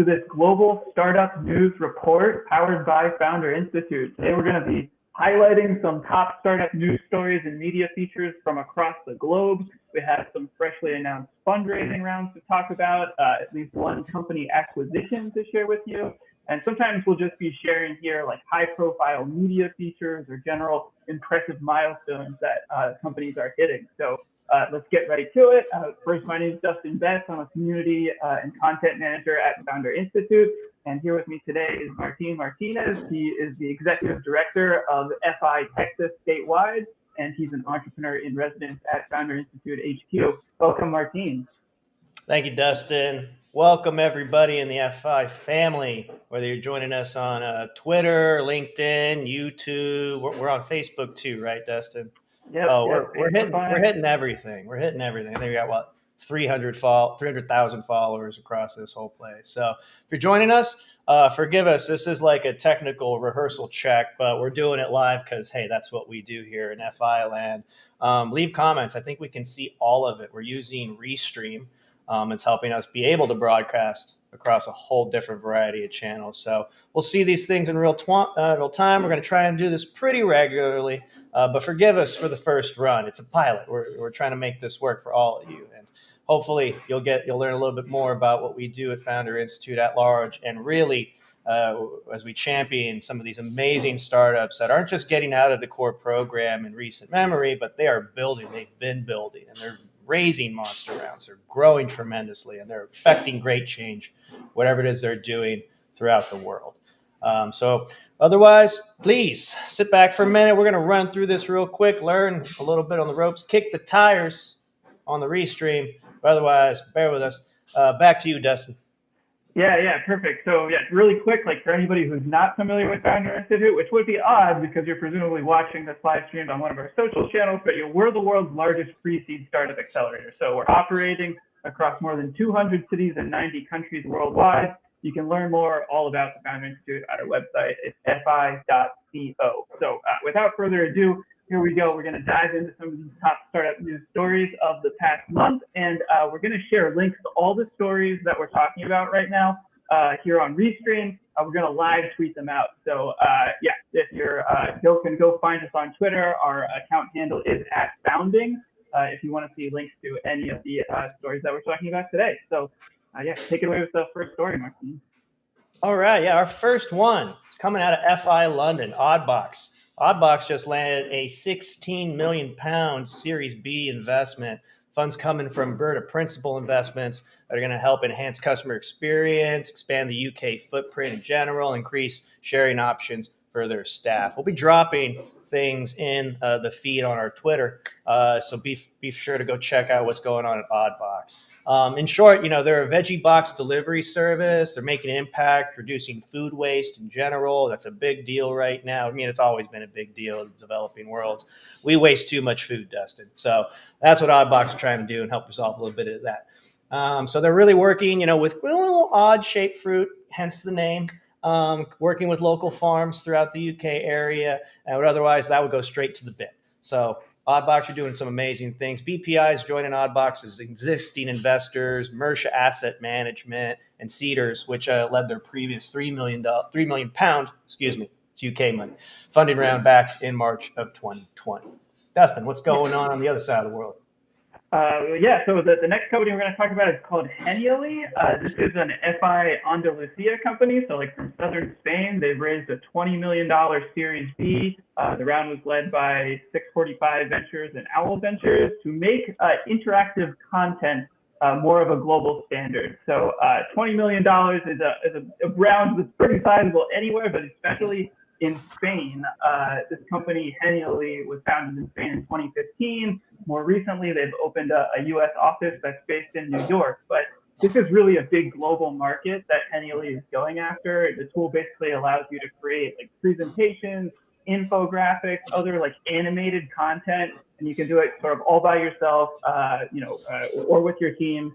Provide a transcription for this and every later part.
to this global startup news report powered by Founder Institute. Today we're going to be highlighting some top startup news stories and media features from across the globe. We have some freshly announced fundraising rounds to talk about, at least one company acquisition to share with you. And sometimes we'll just be sharing here like high profile media features or general impressive milestones that companies are hitting. So let's get right to it. First, my name is Dustin Betts. I'm a community and content manager at Founder Institute. And here with me today is Martine Martinez. He is the executive director of FI Texas statewide, and he's an entrepreneur in residence at Founder Institute HQ. Welcome, Martine. Thank you, Dustin. Welcome, everybody in the FI family, whether you're joining us on Twitter, LinkedIn, YouTube. We're on Facebook too, right, Dustin? Yep, we're hitting everything. We're hitting everything. I think we got 300,000 followers across this whole place. So if you're joining us, forgive us. This is like a technical rehearsal check, but we're doing it live because, hey, that's what we do here in FI land. Leave comments. I think we can see all of it. We're using Restream. It's helping us be able to broadcast across a whole different variety of channels. So we'll see these things in real time. We're going to try and do this pretty regularly, but forgive us for the first run. It's a pilot. We're trying to make this work for all of you. And hopefully you'll learn a little bit more about what we do at Founder Institute at large, and really as we champion some of these amazing startups that aren't just getting out of the core program in recent memory, but they are building. They've been building, and they're raising monster rounds. They're growing tremendously, and they're affecting great change, whatever it is they're doing throughout the world. So otherwise, please sit back for a minute. We're going to run through this real quick, learn a little bit on the ropes, kick the tires on the Restream. But otherwise, bear with us. Back to you, Dustin. Yeah, perfect. So really quick, like for anybody who's not familiar with Founder Institute, which would be odd because you're presumably watching this live streamed on one of our social channels, but we're the world's largest pre-seed startup accelerator. So we're operating across more than 200 cities and 90 countries worldwide. You can learn more all about the Founder Institute at our website. It's fi.co. So without further ado, here we go. We're going to dive into some of these top startup news stories of the past month, and we're going to share links to all the stories that we're talking about right now here on Restream. We're going to live tweet them out. So if you're can go find us on Twitter. Our account handle is @founding. If you want to see links to any of the stories that we're talking about today. So take it away with the first story, Martine. All right, our first one is coming out of FI London, Oddbox. Oddbox just landed a £16 million Series B investment. Funds coming from Berta Principal Investments that are going to help enhance customer experience, expand the UK footprint in general, increase sharing options for their staff. We'll be dropping things in the feed on our Twitter, so be sure to go check out what's going on at Oddbox. In short, they're a veggie box delivery service. They're making an impact, reducing food waste in general. That's a big deal right now. I mean, it's always been a big deal in the developing worlds. We waste too much food, Dustin. So that's what Oddbox is trying to do and help resolve a little bit of that. So they're really working, with a little odd-shaped fruit, hence the name. Working with local farms throughout the UK area, but otherwise that would go straight to the bit. So Oddbox, you're doing some amazing things. BPI is joining Oddbox as existing investors, Mersha Asset Management, and Cedars, which led their previous £3 million, it's UK money, funding round back in March of 2020. Dustin, what's going on the other side of the world? So the next company we're going to talk about is called Genially. This is an FI Andalusia company. So from southern Spain, they've raised a $20 million Series B. The round was led by 645 Ventures and Owl Ventures to make interactive content more of a global standard. So $20 million is a round that's pretty sizable anywhere, but especially in Spain. This company, Genially, was founded in Spain in 2015. More recently, they've opened a U.S. office that's based in New York. But this is really a big global market that Genially is going after. The tool basically allows you to create presentations, infographics, other animated content, and you can do it sort of all by yourself, or with your team.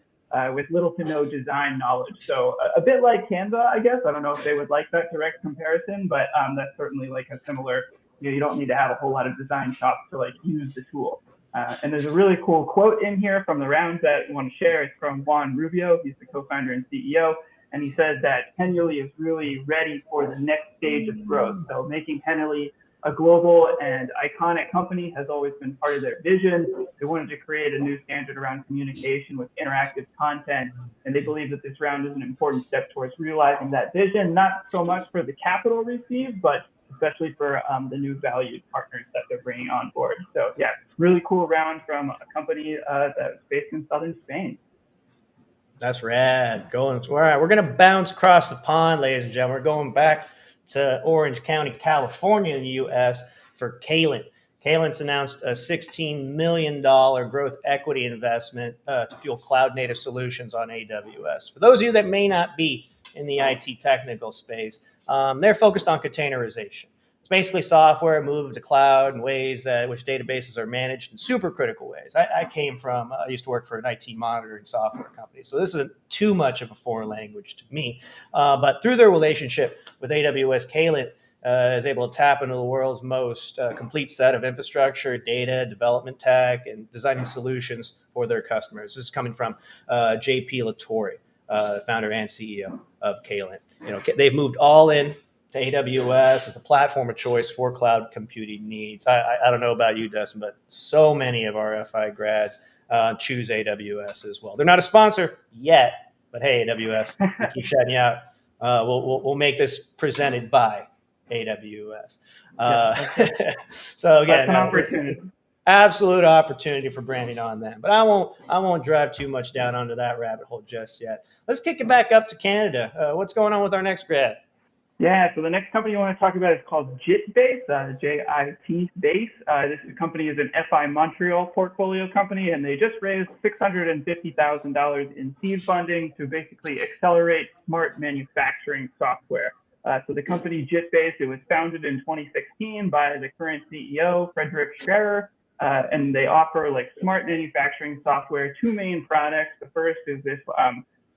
With little to no design knowledge. So a bit like Canva, I guess. I don't know if they would like that direct comparison, but that's certainly a similar, you don't need to have a whole lot of design chops to use the tool. And there's a really cool quote in here from the round that we want to share. It's from Juan Rubio. He's the co-founder and CEO. And he said that Henley is really ready for the next stage of growth. So making Henley a global and iconic company has always been part of their vision. They wanted to create a new standard around communication with interactive content, and they believe that this round is an important step towards realizing that vision, not so much for the capital received, but especially for the new valued partners that they're bringing on board. So yeah, really cool round from a company that's based in southern Spain. That's rad. All right, we're going to bounce across the pond, ladies and gentlemen. We're going back to Orange County, California in the U.S. for Kalent. Kalent's announced a $16 million growth equity investment to fuel cloud-native solutions on AWS. For those of you that may not be in the IT technical space, they're focused on containerization. It's basically software moved to cloud in ways that which databases are managed in super critical ways. I used to work for an IT monitoring software company, so this isn't too much of a foreign language to me. But through their relationship with AWS, Kalent is able to tap into the world's most complete set of infrastructure, data, development tech, and designing solutions for their customers. This is coming from JP Latore, founder and CEO of Kalent. They've moved all in to AWS as a platform of choice for cloud computing needs. I don't know about you, Dustin, but so many of our FI grads choose AWS as well. They're not a sponsor yet, but hey, AWS, we keep shouting you out. We'll make this presented by AWS. So again, that's an opportunity. Absolute opportunity for branding on them. But I won't drive too much down onto that rabbit hole just yet. Let's kick it back up to Canada. What's going on with our next grad? Yeah, so the next company I want to talk about is called Git Base, J-I-T Base. This company is an FI Montreal portfolio company, and they just raised $650,000 in seed funding to basically accelerate smart manufacturing software. So the company Git Base, it was founded in 2016 by the current CEO, Frederick Scherer, and they offer like smart manufacturing software, two main products. The first is this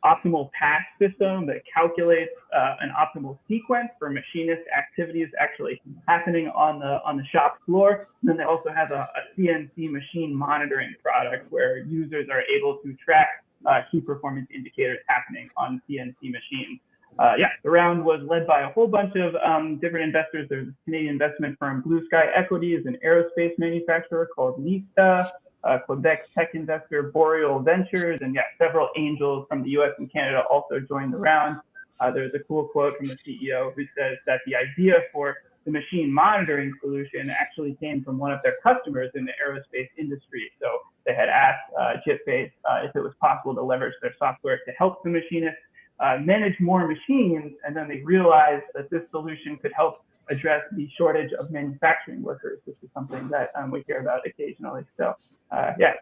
optimal path system that calculates an optimal sequence for machinist activities actually happening on the shop floor. And then they also have a CNC machine monitoring product where users are able to track key performance indicators happening on CNC machines. The round was led by a whole bunch of different investors. There's a Canadian investment firm, Blue Sky Equities, an aerospace manufacturer called Lista, Quebec tech investor Boreal Ventures, and several angels from the US and Canada also joined the round. There's a cool quote from the CEO who says that the idea for the machine monitoring solution actually came from one of their customers in the aerospace industry. So they had asked Git Base if it was possible to leverage their software to help the machinists manage more machines, and then they realized that this solution could help address the shortage of manufacturing workers, which is something that we hear about occasionally. So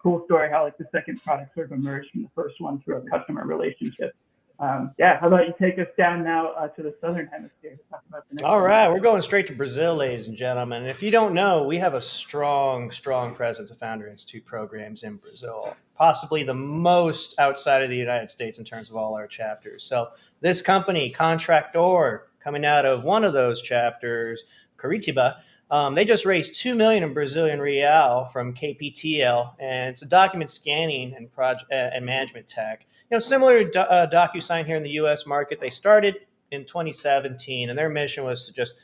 cool story how like the second product sort of emerged from the first one through a customer relationship. How about you take us down now to the Southern Hemisphere to talk about the next All right, we're going straight to Brazil, ladies and gentlemen. And if you don't know, we have a strong presence of Founder Institute programs in Brazil, possibly the most outside of the United States in terms of all our chapters. So this company, Contractor, coming out of one of those chapters, Curitiba, they just raised $2 million in Brazilian real from KPTL, and it's a document scanning and project and management tech. Similar to DocuSign here in the U.S. market. They started in 2017, and their mission was to just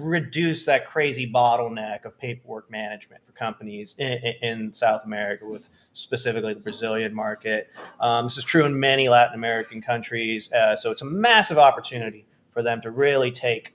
reduce that crazy bottleneck of paperwork management for companies in South America, with specifically the Brazilian market. This is true in many Latin American countries, so it's a massive opportunity for them to really take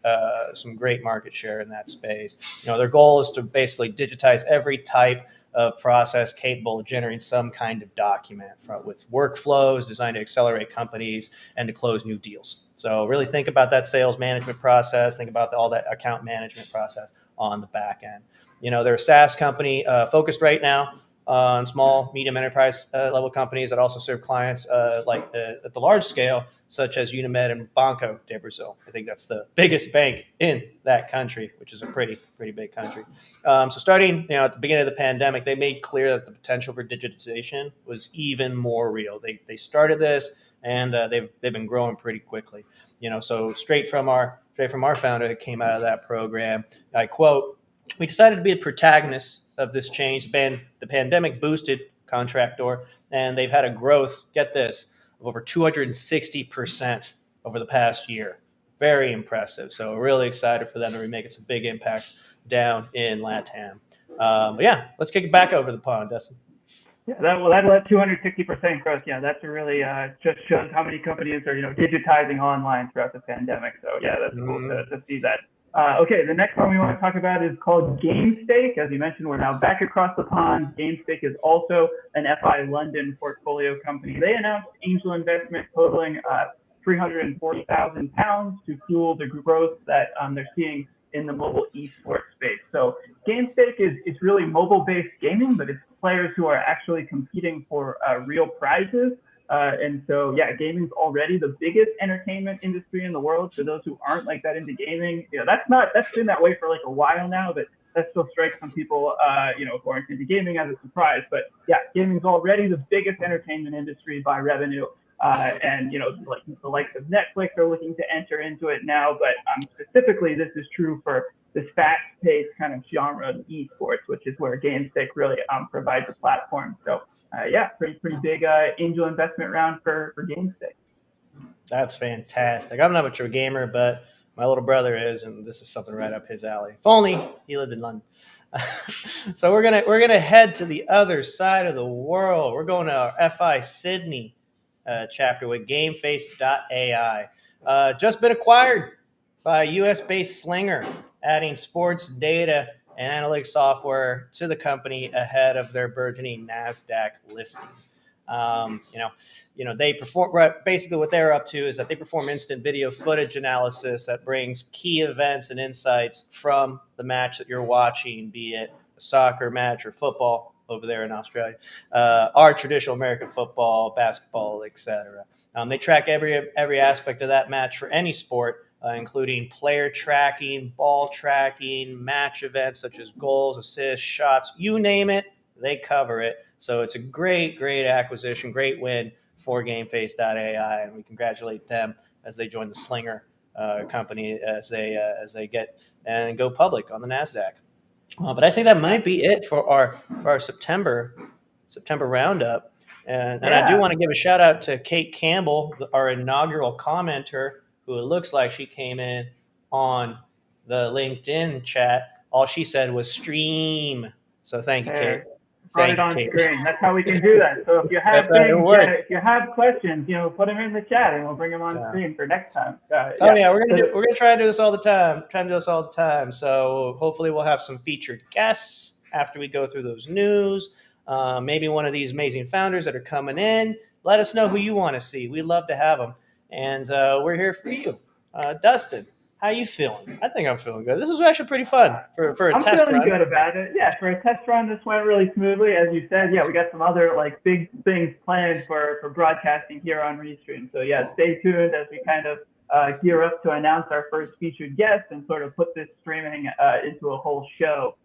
some great market share in that space. Their goal is to basically digitize every type of process capable of generating some kind of document with workflows designed to accelerate companies and to close new deals. So really think about that sales management process, think about all that account management process on the back end. They're a SaaS company focused right now on small, medium enterprise level companies that also serve clients at the large scale, such as Unimed and Banco de Brazil. I think that's the biggest bank in that country, which is a pretty big country. So starting at the beginning of the pandemic, they made clear that the potential for digitization was even more real. They started this, and they've been growing pretty quickly. So straight from our founder that came out of that program, I quote, "We decided to be the protagonists of this change. The pandemic boosted Contractor, and they've had a growth, get this, of over 260% over the past year. Very impressive. So really excited for them to be making some big impacts down in LATAM. But yeah, let's kick it back over the pond, Dustin. Yeah, that 260% growth. Yeah, that's really just shows how many companies are digitizing online throughout the pandemic. So yeah, that's cool to see that. Okay, the next one we want to talk about is called Gamestick. As you mentioned, we're now back across the pond. Gamestick is also an FI London portfolio company. They announced angel investment totaling £340,000 to fuel the growth that they're seeing in the mobile esports space. So Gamestick is really mobile-based gaming, but it's players who are actually competing for real prizes. And so, yeah, gaming's already the biggest entertainment industry in the world. For those who aren't like that into gaming, that's been that way for like a while now, but that still strikes some people, who aren't into gaming as a surprise. But yeah, gaming's already the biggest entertainment industry by revenue. And like the likes of Netflix are looking to enter into it now, but specifically this is true for this fast-paced kind of genre of esports, which is where Gamestick really provides a platform. So pretty big angel investment round for Gamestick. That's fantastic. I'm not much of a gamer, but my little brother is, and this is something right up his alley. If only he lived in London. So we're gonna head to the other side of the world. We're going to our FI Sydney chapter with GameFace.ai. Just been acquired by a US-based Slinger, adding sports data and analytics software to the company ahead of their burgeoning NASDAQ listing. They perform, basically what they're up to is that they perform instant video footage analysis that brings key events and insights from the match that you're watching, be it a soccer match or football over there in Australia, our traditional American football, basketball, etc. They track every aspect of that match for any sport, including player tracking, ball tracking, match events such as goals, assists, shots, you name it, they cover it. So it's a great acquisition, great win for GameFace.ai, and we congratulate them as they join the Slinger company as they get and go public on the NASDAQ. But I think that might be it for our September roundup. And I do want to give a shout out to Kate Campbell, our inaugural commenter, who it looks like she came in on the LinkedIn chat. All she said was stream. So thank you, Kate. Brought it on screen. That's how we can do that. So if you have if you have questions, put them in the chat and we'll bring them on screen for next time. We're gonna try to do this all the time. So hopefully we'll have some featured guests after we go through those news. Maybe one of these amazing founders that are coming in. Let us know who you want to see. We'd love to have them, and we're here for you. Dustin, how you feeling? I think I'm feeling good. This was actually pretty fun for a test run. I'm feeling good about it. Yeah, for a test run, this went really smoothly. As you said, we got some other big things planned for broadcasting here on Restream. So stay tuned as we kind of gear up to announce our first featured guest and sort of put this streaming into a whole show.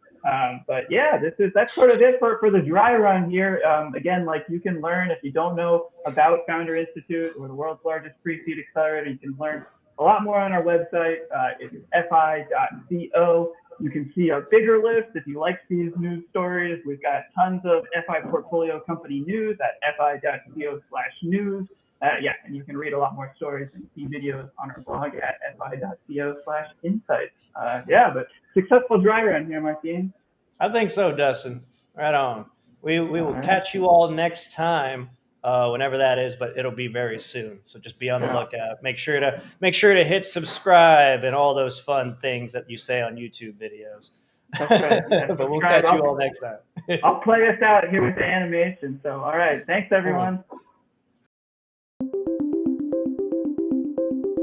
But that's sort of it for the dry run here. Again, you can learn if you don't know about Founder Institute or the world's largest pre-seed accelerator, you can learn a lot more on our website. It's fi.co. You can see a bigger list if you like these news stories. We've got tons of FI portfolio company news at fi.co/news. And you can read a lot more stories and see videos on our blog at fi.co/insights. But successful dry run here, Martine. I think so, Dustin. Right on. We will catch you all next time. Whenever that is, but it'll be very soon. So just be on the lookout. Make sure to hit subscribe and all those fun things that you say on YouTube videos. That's right. But we'll catch you all next time. I'll play us out here with the animation. So, all right. Thanks, everyone.